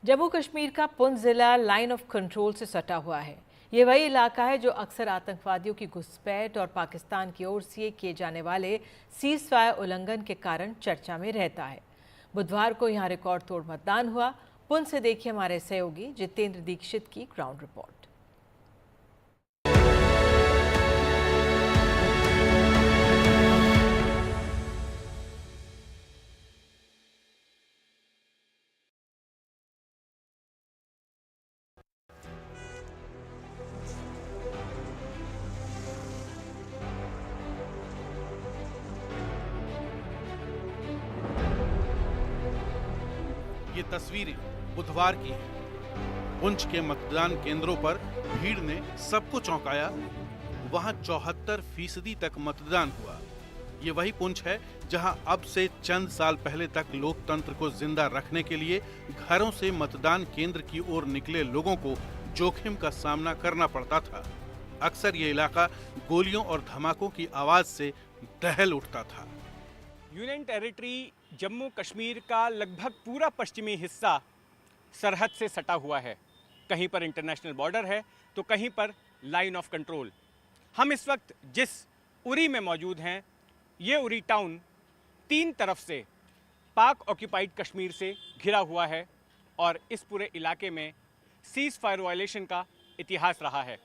जम्मू कश्मीर का पुंछ जिला line of control से सटा हुआ है। ये वही इलाका है जो अक्सर आतंकवादियों की घुसपैठ और पाकिस्तान की ओर से किए जाने वाले सीज फायर उल्लंघन के कारण चर्चा में रहता है। बुधवार को यहाँ रिकॉर्ड तोड़ मतदान हुआ। पुंछ से देखिए हमारे सहयोगी जितेंद्र दीक्षित की ग्राउंड रिपोर्ट। ये तस्वीरें बुधवार की हैं। पुंछ के मतदान केंद्रों पर भीड़ ने सबको चौंकाया। वहां 74% तक मतदान हुआ। ये वही पुंछ है जहां अब से चंद साल पहले तक लोकतंत्र को जिंदा रखने के लिए घरों से मतदान केंद्र की ओर निकले लोगों को जोखिम का सामना करना पड़ता था। अक्सर ये इलाका गोलियों और धमाकों की आवाज से दहल उठता था। यूनियन टेरिटरी जम्मू कश्मीर का लगभग पूरा पश्चिमी हिस्सा सरहद से सटा हुआ है। कहीं पर इंटरनेशनल बॉर्डर है तो कहीं पर लाइन ऑफ कंट्रोल। हम इस वक्त जिस उरी में मौजूद हैं, ये उरी टाउन 3 तरफ से पाक ऑक्यूपाइड कश्मीर से घिरा हुआ है और इस पूरे इलाके में सीज फायर वायलेशन का इतिहास रहा है।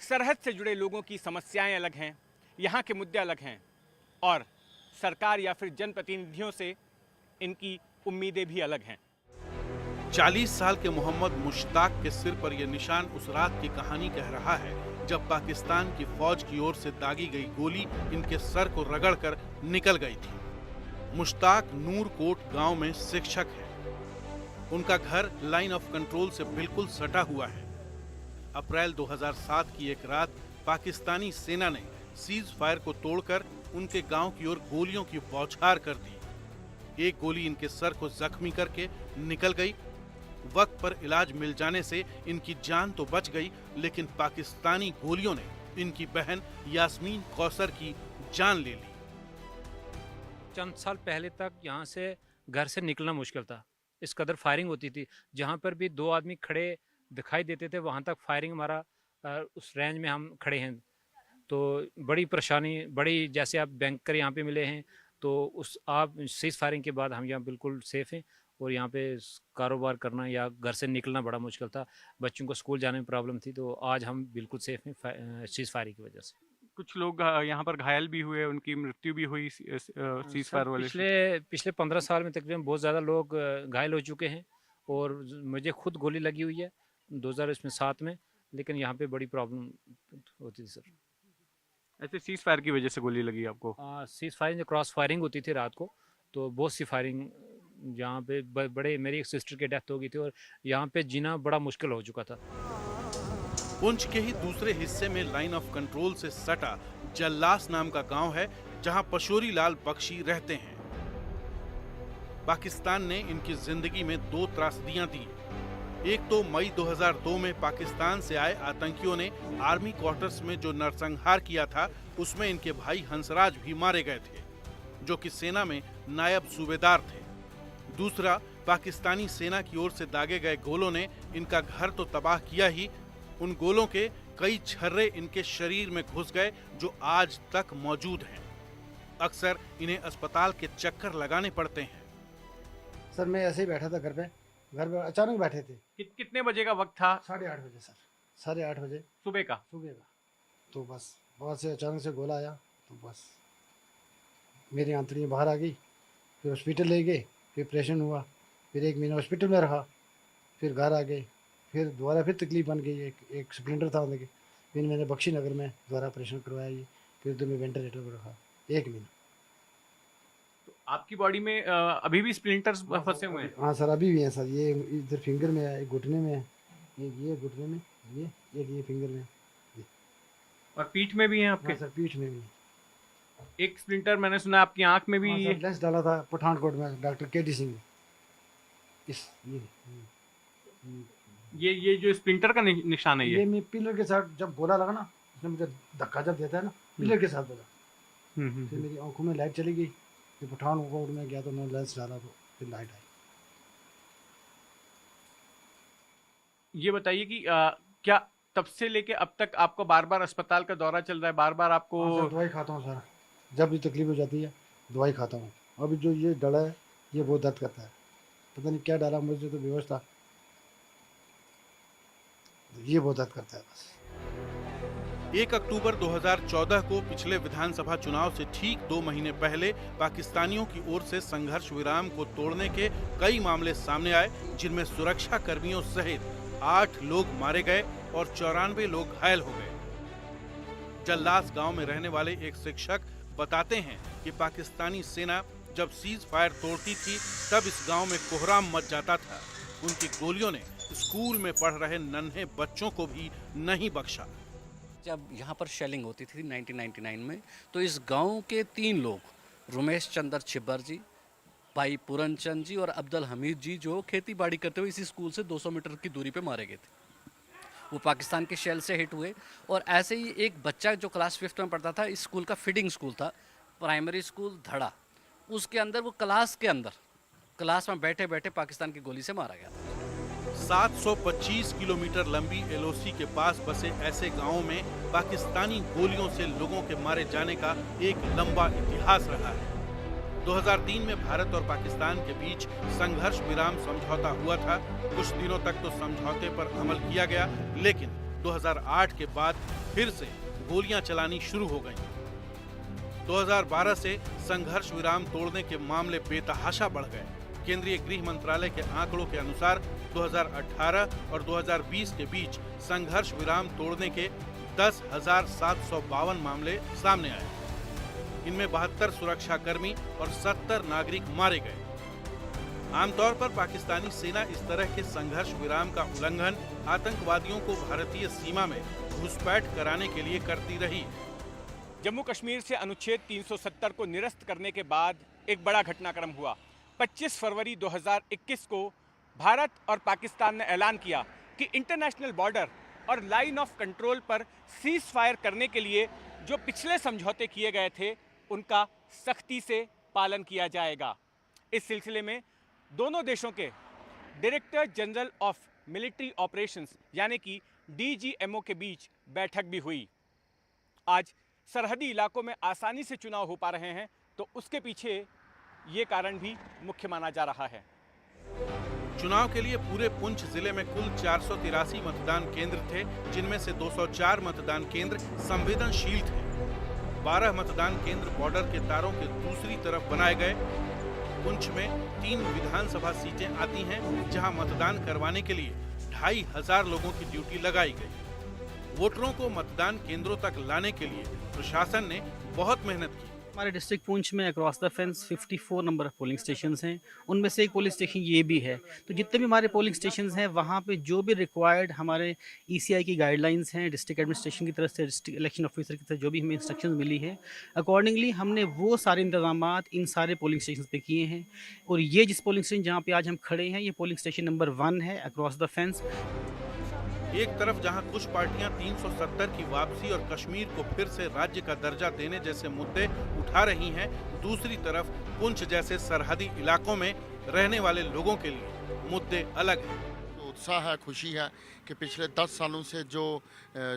सरहद से जुड़े लोगों की समस्याएं अलग हैं, यहाँ के मुद्दे अलग हैं और सरकार या फिर जनप्रतिनिधियों से इनकी उम्मीदें भी अलग हैं। 40 साल के मोहम्मद मुश्ताक के सिर पर यह निशान उस रात की कहानी कह रहा है जब पाकिस्तान की फौज की ओर से दागी गई गोली इनके सर को रगड़कर निकल गई थी। मुश्ताक नूरकोट गांव में शिक्षक है। उनका घर लाइन ऑफ कंट्रोल से बिल्कुल सटा हुआ है। अप्रैल 2007 की एक रात पाकिस्तानी सेना ने सीज फायर को तोड़कर उनके गांव की ओर गोलियों की बौछार कर दी। एक गोली इनके सर को जख्मी करके निकल गई। वक्त पर इलाज मिल जाने से इनकी जान तो बच गई, लेकिन पाकिस्तानी गोलियों ने इनकी बहन यास्मीन कौसर की जान ले ली। चंद साल पहले तक यहाँ से घर से निकलना मुश्किल था। इस कदर फायरिंग होती थी। जहाँ पर भी 2 आदमी खड़े दिखाई देते थे वहाँ तक फायरिंग हमारा उस रेंज में हम खड़े हैं। तो बड़ी परेशानी, बड़ी जैसे आप बैंकर यहाँ पे मिले हैं तो उस आप सीज फायरिंग के बाद हम यहाँ बिल्कुल सेफ़ हैं और यहाँ पे कारोबार करना या घर से निकलना बड़ा मुश्किल था। बच्चों को स्कूल जाने में प्रॉब्लम थी, तो आज हम बिल्कुल सेफ़ हैं सीज फायरिंग की वजह से। कुछ लोग यहाँ पर घायल भी हुए, उनकी मृत्यु भी हुई सीज सर, फायर वायलेशन। पिछले 15 साल में तकरीबन बहुत ज़्यादा लोग घायल हो चुके हैं और मुझे खुद गोली लगी हुई है 2007 में, लेकिन यहाँ पे बड़ी प्रॉब्लम होती थी सर। ऐसे सीज फायर की वजह से गोली लगी आपको? सीज फायरिंग, क्रॉस फायरिंग होती थी रात को, तो बहुत सी फायरिंग यहाँ पे बड़े, मेरी एक सिस्टर की डेथ हो गई थी और यहाँ पे जीना बड़ा मुश्किल हो चुका था। पुंछ के ही दूसरे हिस्से में लाइन ऑफ कंट्रोल से सटा जल्लास नाम का गांव है जहां पशोरी लाल बख्शी रहते हैं। पाकिस्तान ने इनकी जिंदगी में 2 त्रासदियां दी। एक तो मई 2002 में पाकिस्तान से आए आतंकियों ने आर्मी क्वार्टर्स में जो नरसंहार किया था उसमें इनके भाई हंसराज भी मारे गए थे, जो कि सेना में नायब सूबेदार थे। दूसरा, पाकिस्तानी सेना की ओर से दागे गए गोलों ने इनका घर तो तबाह किया ही, उन गोलों के कई छर्रे इनके शरीर में घुस गए जो आज तक मौजूद हैं। अक्सर इन्हें अस्पताल के चक्कर लगाने पड़ते हैं। सर मैं ऐसे ही बैठा था घर पे अचानक बैठे थे। कितने बजे का वक्त था? 8:30 बजे सर, 8:30 बजे सुबह का। तो बस बहुत से अचानक से गोला आया, तो बस मेरी आंतड़ियाँ बाहर आ गई। फिर हॉस्पिटल ले गए, फिर ऑपरेशन हुआ, फिर 1 महीना हॉस्पिटल में रहा, फिर घर आ गए, फिर दोबारा फिर तकलीफ बन गई। एक स्प्लिंटर था उनके, फिर मैंने बख्शी नगर में दोबारा ऑपरेशन करवाया जी, फिर तो मैं वेंटिलेटर पर रखा 1 महीना। तो आपकी बॉडी में अभी भी स्प्लिंटर्स फंसे हुए हैं? हाँ सर, अभी भी हैं सर। ये इधर फिंगर में है, एक घुटने में है, ये घुटने में, ये फिंगर में। और पीठ में भी हैं आपके? हाँ सर, पीठ में भी। एक स्प्लिंटर मैंने सुना आपकी आंख में भी। हाँ सर, लेंस डाला था पठानकोट में डॉक्टर केडी सिंह ने। ये जो स्प्लिंटर का निशान है ये मैं पिलर के साथ जब गोला लगा ना, उसने मुझे धक्का जब देता है ना, पिलर के साथ लगा। फिर मेरी आंखों में लाइट चली गई। फिर पठानकोट में गया तो मैंने लेंस डाला तो फिर लाइट आई। ये बताइए कि क्या तब से लेके अब तक आपको बार बार अस्पताल का दौरा चल रहा है, बार बार आपको? हाँ सर, दवाई खाता हूँ सर, जब भी तकलीफ हो जाती है दवाई खाता हूँ। अभी जो ये डला है ये बहुत दर्द करता है, पता नहीं क्या डाला मुझे, तो बेहोश था, ये बहुत दर्द करता है बस। 1 अक्टूबर 2014 को पिछले विधानसभा चुनाव से ठीक 2 महीने पहले पाकिस्तानियों की ओर से संघर्ष विराम को तोड़ने के कई मामले सामने आए, जिनमें सुरक्षा कर्मियों सहित 8 लोग मारे गए और 94 लोग घायल हो गए। जल्लास गांव में रहने वाले एक शिक्षक बताते हैं कि पाकिस्तानी सेना जब सीज फायर तोड़ती थी तब इस गांव में कोहराम मच जाता था। उनकी गोलियों ने स्कूल में पढ़ रहे नन्हे बच्चों को भी नहीं बख्शा। जब यहाँ पर शेलिंग होती थी 1999 में, तो इस गांव के 3 लोग, रमेश चंद्र छिब्बर जी, भाई पूरनचंद जी और अब्दुल हमीद जी, जो खेती बाड़ी करते हुए इसी स्कूल से 200 मीटर की दूरी पे मारे गए थे। वो पाकिस्तान के शेल से हिट हुए। और ऐसे ही एक बच्चा जो क्लास 5th में पढ़ता था, इस स्कूल का फीडिंग स्कूल था, प्राइमरी स्कूल धड़ा, उसके अंदर वो क्लास में बैठे बैठे पाकिस्तान की गोली से मारा गया था। 725 किलोमीटर लंबी एलओसी के पास बसे ऐसे गांवों में पाकिस्तानी गोलियों से लोगों के मारे जाने का एक लंबा इतिहास रहा है। 2003 में भारत और पाकिस्तान के बीच संघर्ष विराम समझौता हुआ था। कुछ दिनों तक तो समझौते पर अमल किया गया, लेकिन 2008 के बाद फिर से गोलियां चलानी शुरू हो गईं। 2012 से संघर्ष विराम तोड़ने के मामले बेतहाशा बढ़ गए। केंद्रीय गृह मंत्रालय के आंकड़ों के अनुसार 2018 और 2020 के बीच संघर्ष विराम तोड़ने के 10,752 मामले सामने आए। इनमें 72 सुरक्षाकर्मी और 70 नागरिक मारे गए। आमतौर पर पाकिस्तानी सेना इस तरह के संघर्ष विराम का उल्लंघन आतंकवादियों को भारतीय सीमा में घुसपैठ कराने के लिए करती रही। जम्मू कश्मीर से अनुच्छेद 370 को निरस्त करने के बाद एक बड़ा घटनाक्रम हुआ। 25 फरवरी 2021 को भारत और पाकिस्तान ने ऐलान किया कि इंटरनेशनल बॉर्डर और लाइन ऑफ कंट्रोल पर सीज फायर करने के लिए जो पिछले समझौते किए गए थे, उनका सख्ती से पालन किया जाएगा। इस सिलसिले में दोनों देशों के director general of military operations यानी कि DGMO के बीच बैठक भी हुई। आज सरहदी इलाकों में आसानी से चुनाव हो पा रहे हैं, तो उसके पीछे ये कारण भी मुख्य माना जा रहा है। चुनाव के लिए पूरे पुंछ जिले में कुल 483 मतदान केंद्र थे, जिनमें से 204 मतदान केंद्र संवेदनशील थे। 12 मतदान केंद्र बॉर्डर के तारों के दूसरी तरफ बनाए गए। पुंछ में 3 विधानसभा सीटें आती हैं, जहां मतदान करवाने के लिए 2,500 लोगों की ड्यूटी लगाई गई। वोटरों को मतदान केंद्रों तक लाने के लिए प्रशासन ने बहुत मेहनत की। हमारे डिस्ट्रिक्ट पुंछ में across the fence 54 number polling stations हैं, उनमें से एक पोलिंग स्टेशन ये भी है। तो जितने भी हमारे पोलिंग स्टेशंस हैं, वहाँ पे जो भी रिक्वायर्ड हमारे ECI की गाइडलाइंस हैं, डिस्ट्रिक्ट एडमिनिस्ट्रेशन की तरफ से, डिस्ट्रिक्ट इलेक्शन ऑफिसर की तरफ जो भी हमें इंस्ट्रक्शंस मिली है, अकॉर्डिंगली हमने वो सारे इंतजामात इन सारे पोलिंग स्टेशन पे किए हैं। और ये जिस पोलिंग स्टेशन जहाँ पे आज हम खड़े हैं, ये पोलिंग स्टेशन नंबर 1 है अक्रॉस द फेंस। एक तरफ जहां कुछ पार्टियां 370 की वापसी और कश्मीर को फिर से राज्य का दर्जा देने जैसे मुद्दे उठा रही हैं, दूसरी तरफ पुंछ जैसे सरहदी इलाकों में रहने वाले लोगों के लिए मुद्दे अलग हैं। उत्साह है, खुशी है कि पिछले 10 सालों से जो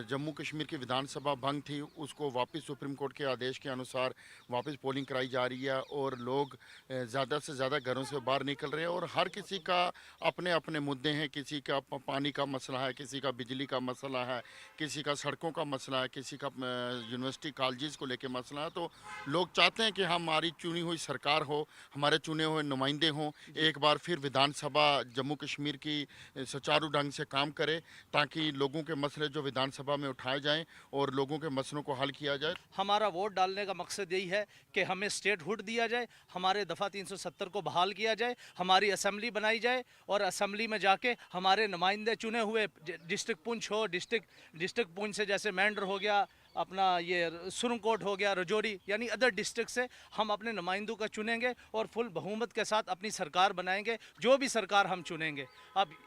जम्मू कश्मीर की विधानसभा भंग थी, उसको वापस सुप्रीम कोर्ट के आदेश के अनुसार वापस पोलिंग कराई जा रही है और लोग ज़्यादा से ज़्यादा घरों से बाहर निकल रहे हैं। और हर किसी का अपने अपने मुद्दे हैं, किसी का पानी का मसला है, किसी का बिजली का मसला है, किसी का सड़कों का मसला है, किसी का यूनिवर्सिटी कॉलेजेस को लेकर मसला है। तो लोग चाहते हैं कि हमारी चुनी हुई सरकार हो, हमारे चुने हुए नुमाइंदे हों, एक बार फिर विधानसभा जम्मू कश्मीर की सुचारू ढंग से काम करे, ताकि लोगों के मसले जो विधानसभा में उठाए जाएं और लोगों के मसलों को हल किया जाए। हमारा वोट डालने का मकसद यही है कि हमें स्टेटहुड दिया जाए, हमारे दफ़ा 370 को बहाल किया जाए, हमारी असेंबली बनाई जाए और असेंबली में जाके हमारे नुमाइंदे चुने हुए, डिस्ट्रिक्ट पुंछ हो, डिस्ट्रिक्ट पुंछ से जैसे मैंडर हो गया, अपना ये सुरंगकोट हो गया, रजौरी, यानी अदर डिस्ट्रिक्ट से हम अपने नुमाइंदों का चुनेंगे और फुल बहुमत के साथ अपनी सरकार बनाएंगे, जो भी सरकार हम चुनेंगे। अब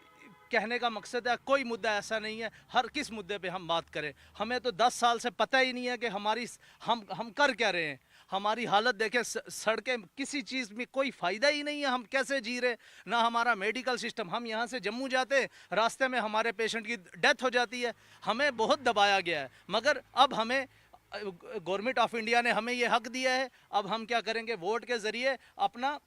कहने का मकसद है, कोई मुद्दा ऐसा नहीं है, हर किस मुद्दे पे हम बात करें। हमें तो 10 साल से पता ही नहीं है कि हम कर क्या रहे हैं। हमारी हालत देखें, सड़कें, किसी चीज़ में कोई फ़ायदा ही नहीं है। हम कैसे जी रहे, ना हमारा मेडिकल सिस्टम। हम यहाँ से जम्मू जाते, रास्ते में हमारे पेशेंट की डेथ हो जाती है। हमें बहुत दबाया गया है, मगर अब हमें गवर्नमेंट ऑफ इंडिया ने हमें ये हक दिया है। अब हम क्या करेंगे, वोट के ज़रिए अपना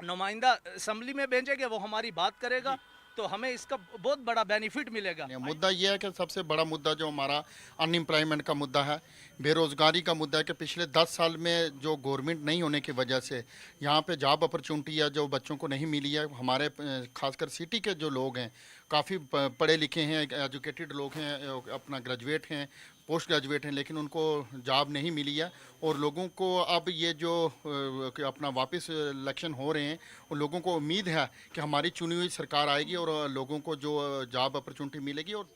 नुमाइंदा असेंबली में भेजेंगे, वो हमारी बात करेगा, तो हमें इसका बहुत बड़ा बेनिफिट मिलेगा। मुद्दा ये है कि सबसे बड़ा मुद्दा जो हमारा अनएम्प्लॉयमेंट का मुद्दा है, बेरोज़गारी का मुद्दा है कि पिछले 10 साल में जो गवर्नमेंट नहीं होने की वजह से यहाँ पे जॉब अपॉर्चुनिटी है जो बच्चों को नहीं मिली है। हमारे खासकर सिटी के जो लोग हैं, काफ़ी पढ़े लिखे हैं, एजुकेटेड लोग हैं, अपना ग्रेजुएट हैं, पोस्ट ग्रेजुएट हैं, लेकिन उनको जॉब नहीं मिली है। और लोगों को अब ये जो अपना वापस इलेक्शन हो रहे हैं, उन लोगों को उम्मीद है कि हमारी चुनी हुई सरकार आएगी और लोगों को जो जॉब अपॉर्चुनिटी मिलेगी। और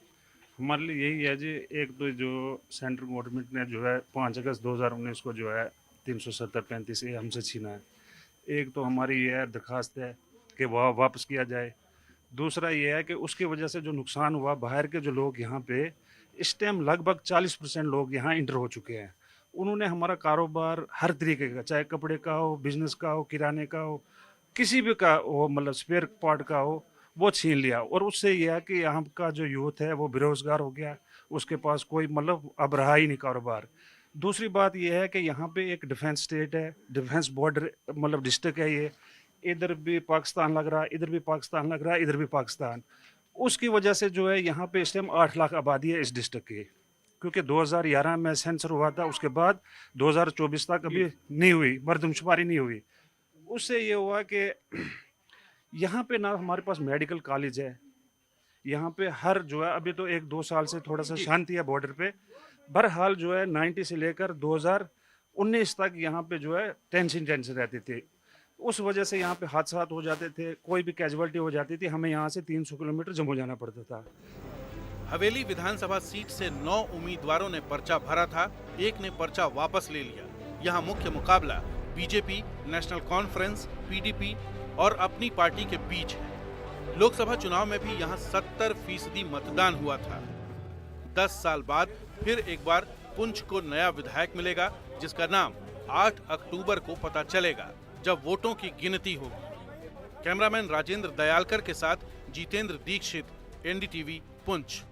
हमारे लिए यही है जी, एक तो जो सेंट्रल गवर्नमेंट ने जो है 5 अगस्त 2019 को जो है 370-35 ये हमसे छीना है। एक तो हमारी ये दरख्वास्त है कि वह वापस किया जाए। दूसरा ये है कि उसकी वजह से जो नुकसान हुआ, बाहर के जो लोग यहाँ पे इस टाइम लगभग 40% लोग यहाँ इंटर हो चुके हैं। उन्होंने हमारा कारोबार हर तरीके का, चाहे कपड़े का हो, बिजनेस का हो, किराने का हो, किसी भी का हो, मतलब स्पेयर पार्ट का हो, वो छीन लिया। और उससे यह है कि यहाँ का जो यूथ है वो बेरोज़गार हो गया, उसके पास कोई मतलब अब रहा ही नहीं कारोबार। दूसरी बात यह है कि यहाँ पे एक डिफेंस स्टेट है, डिफेंस बॉर्डर मतलब डिस्ट्रिक्ट है ये, इधर भी पाकिस्तान लग रहा है, इधर भी पाकिस्तान लग रहा है, इधर भी पाकिस्तान। उसकी वजह से जो है यहाँ पे इस टाइम 8 लाख आबादी है इस डिस्ट्रिक्ट की, क्योंकि 2011 में सेंसर हुआ था, उसके बाद 2024 तक अभी नहीं हुई, मर्दमशुमारी नहीं हुई। उससे ये हुआ कि यहाँ पे ना हमारे पास मेडिकल कॉलेज है, यहाँ पे हर जो है अभी तो 1-2 साल से थोड़ा सा शांति है बॉर्डर पे। बहरहाल जो है 90 से लेकर 2019 तक यहाँ पे जो है टेंशन रहती थी। उस वजह से यहाँ पे हादसा हो जाते थे, कोई भी कैजुअलिटी हो जाती थी, हमें यहाँ से 300 किलोमीटर जम्मू जाना पड़ता था। हवेली विधानसभा सीट से 9 उम्मीदवारों ने पर्चा भरा था, एक ने पर्चा वापस ले लिया। यहाँ मुख्य मुकाबला बीजेपी, नेशनल कॉन्फ्रेंस, पीडीपी और अपनी पार्टी के बीच है। लोकसभा चुनाव में भी यहाँ 70% मतदान हुआ था। 10 साल बाद फिर एक बार पुंछ को नया विधायक मिलेगा, जिसका नाम 8 अक्टूबर को पता चलेगा, जब वोटों की गिनती होगी। कैमरामैन राजेंद्र दयालकर के साथ जितेंद्र दीक्षित, एनडीटीवी, पुंछ।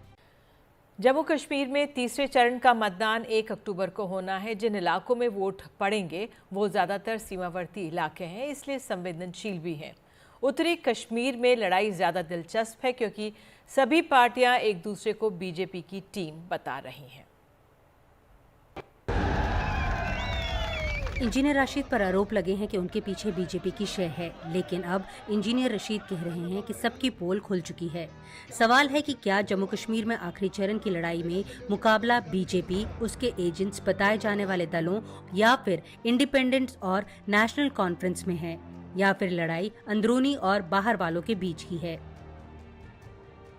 जम्मू कश्मीर में तीसरे चरण का मतदान 1 अक्टूबर को होना है। जिन इलाकों में वोट पड़ेंगे वो ज़्यादातर सीमावर्ती इलाके हैं, इसलिए संवेदनशील भी हैं। उत्तरी कश्मीर में लड़ाई ज़्यादा दिलचस्प है क्योंकि सभी पार्टियां एक दूसरे को बीजेपी की टीम बता रही हैं। इंजीनियर रशीद पर आरोप लगे हैं कि उनके पीछे बीजेपी की शय है, लेकिन अब इंजीनियर रशीद कह रहे हैं कि सबकी पोल खुल चुकी है। सवाल है कि क्या जम्मू कश्मीर में आखिरी चरण की लड़ाई में मुकाबला बीजेपी, उसके एजेंट्स बताए जाने वाले दलों या फिर इंडिपेंडेंट्स और नेशनल कॉन्फ्रेंस में है, या फिर लड़ाई अंदरूनी और बाहर वालों के बीच की है।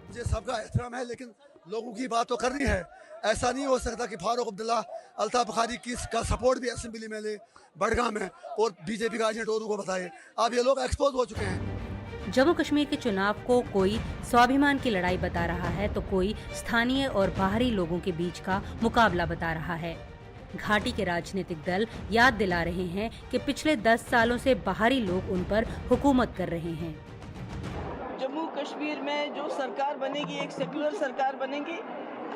मुझे सबका एहतराम है, लेकिन लोगों की बात तो करनी है। ऐसा नहीं हो सकता कि फारूक अब्दुल्ला, अल्ताफ बुखारी का सपोर्ट भी असेंबली में ले, बड़गाम में, और बीजेपी का एजेंट औरों को बताए। अब ये लोग एक्सपोज हो चुके हैं। जम्मू कश्मीर के चुनाव को कोई स्वाभिमान की लड़ाई बता रहा है तो कोई स्थानीय और बाहरी लोगों के बीच का मुकाबला बता रहा है। घाटी के राजनीतिक दल याद दिला रहे हैं कि पिछले 10 सालों से बाहरी लोग उन पर हुकूमत कर रहे हैं। जम्मू कश्मीर में जो सरकार बनेगी एक सेकुलर सरकार बनेगी,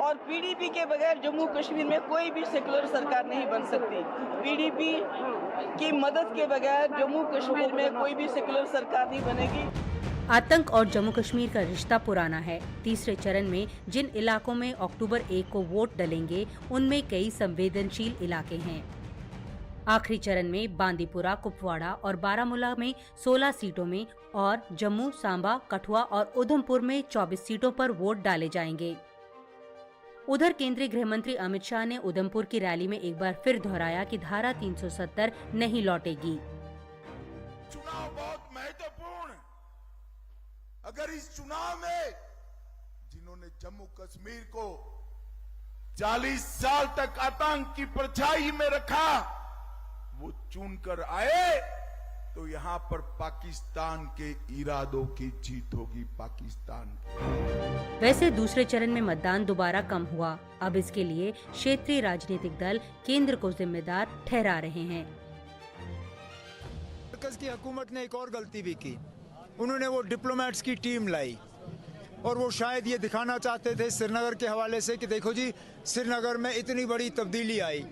और पीडीपी के बगैर जम्मू कश्मीर में कोई भी सेकुलर सरकार नहीं बन सकती। पीडीपी की मदद के बगैर जम्मू कश्मीर में कोई भी सेकुलर सरकार नहीं बनेगी। आतंक और जम्मू कश्मीर का रिश्ता पुराना है। तीसरे चरण में जिन इलाकों में अक्टूबर 1 को वोट डलेंगे उनमें कई संवेदनशील इलाके हैं। आखिरी चरण में बांदीपुरा, कुपवाड़ा और बारामूला में 16 सीटों में और जम्मू, सांबा, कठुआ और उधमपुर में 24 सीटों पर वोट डाले जाएंगे। उधर केंद्रीय गृह मंत्री अमित शाह ने उधमपुर की रैली में एक बार फिर दोहराया कि धारा 370 नहीं लौटेगी। चुनाव बहुत महत्वपूर्ण। अगर इस चुनाव में जिन्होंने जम्मू कश्मीर को 40 साल तक आतंक की परछाई में रखा, वो चुनकर आए तो यहाँ पर पाकिस्तान के इरादों की जीत होगी, पाकिस्तान की। वैसे दूसरे चरण में मतदान दोबारा कम हुआ। अब इसके लिए क्षेत्रीय राजनीतिक दल केंद्र को जिम्मेदार ठहरा रहे हैं। मरकज की हुकूमत ने एक और गलती भी की, उन्होंने वो डिप्लोमेट्स की टीम लाई और वो शायद ये दिखाना चाहते थे श्रीनगर के हवाले से कि देखो जी श्रीनगर में इतनी बड़ी तब्दीली आई,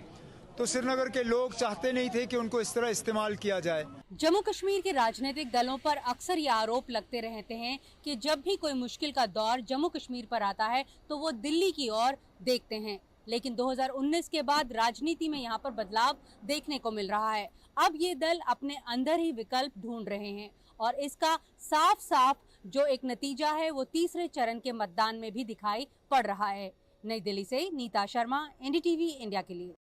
तो श्रीनगर के लोग चाहते नहीं थे कि उनको इस तरह इस्तेमाल किया जाए। जम्मू कश्मीर के राजनीतिक दलों पर अक्सर ये आरोप लगते रहते हैं कि जब भी कोई मुश्किल का दौर जम्मू कश्मीर पर आता है तो वो दिल्ली की ओर देखते हैं, लेकिन 2019 के बाद राजनीति में यहाँ पर बदलाव देखने को मिल रहा है। अब ये दल अपने अंदर ही विकल्प ढूंढ रहे हैं और इसका साफ साफ जो एक नतीजा है वो तीसरे चरण के मतदान में भी दिखाई पड़ रहा है। नई दिल्ली से नीता शर्मा, NDTV इंडिया के लिए।